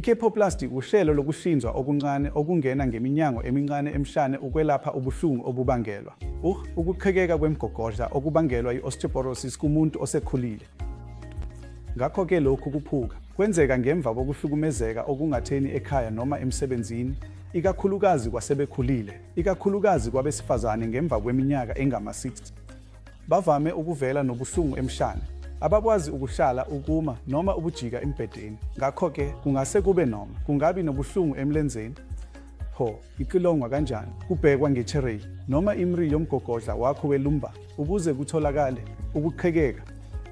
I-Kyphoplasty uhlelo lokuhlinzwa okuncane okungena ngeminyango emincane emhlane ukwelapha ubuhlungu obubangelwa ukuqhekeka kwemgogodla okubangelwa i-osteoporosis kumuntu osekhulile. Ngakho-ke lokhu kuphuka kwenzeka ngemva kokuhlukumezeka okungatheni ekhaya noma emsebenzini, ikakhulukazi kwasebekhulile, ikakhulukazi kwabesifazane ngemva kweminyaka engama-60. Bavame ukuvela nobuhlungu emhlane, abakwazi ukuhlala, ukuma noma ukujika embhedeni. Ngakho-ke kungase kube noma kungabi nobuhlungu emlenzeni, ixilongwa kanjani, kubhekwa nge-X-ray noma imri yomgogodla wakho we-lumbar ukuze kutholakale ukuqhekeka.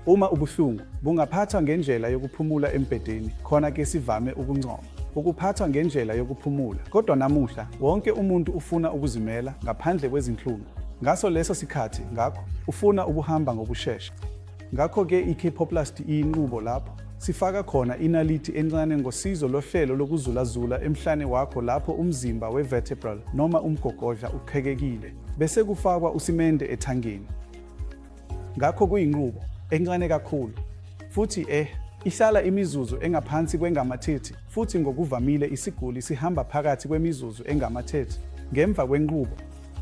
Uma ubuhlungu bungaphathwa ngendlela yokuphumula embhedeni, khona-ke sivame ukuncoma ukuphathwa ngendlela yokuphumula. Kodwa namuhla wonke umuntu ufuna ukuzimela ngaphandle kwezinhlungu. Ngaso leso sikhathi ngakho ufuna ukuhamba ngokushesha. Ngakho-ke i-Kyphoplasty iyinqubo lapho sifaka khona inalithi encane ngosizo lohlelo lokuzulazula emhlane wakho lapho umzimba we-vertebral noma umgogodla uqhekekile, bese kufakwa usimende ethangeni. Ngakho kuyinqubo encane kakhulu, futhi ihlala imizuzu engaphansi kwengama-30, futhi ngokuvamile isiguli sihamba phakathi kwemizuzu engama-30 ngemva kwenqubo.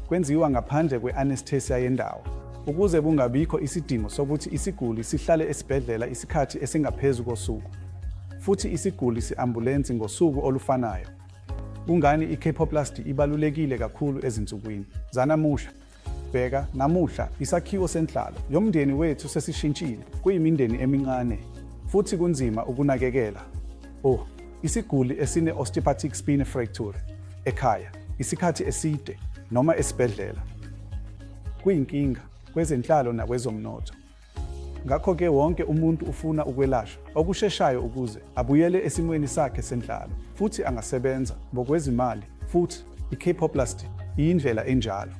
Kwenziwa ngaphandle kwe-anesthesia yendawo, ukuze kungabikho isidingo sokuthi isiguli sihlale esibhedlela isikhathi esingaphezu kosuku, futhi isiguli si-ambulensi ngosuku olufanayo. Kungani i-Kyphoplasty ibalulekile kakhulu ezinsukwini zanamuhla? Bheka namuhla isakhiwo senhlalo yomndeni wethu sesishintshile, kuyimindeni emincane futhi kunzima ukunakekela. Isiguli esine-osteopathic spine fracture ekhaya, isikhathi eside noma esibhedlela, kuyinkinga kwezenhlalo nakwezomnotho. Ngakho-ke wonke umuntu ufuna ukwelashwa okusheshayo ukuze abuyele esimweni sakhe senhlalo futhi angasebenza ngokwezimali, futhi i-Kyphoplasty iyindlela enjalo.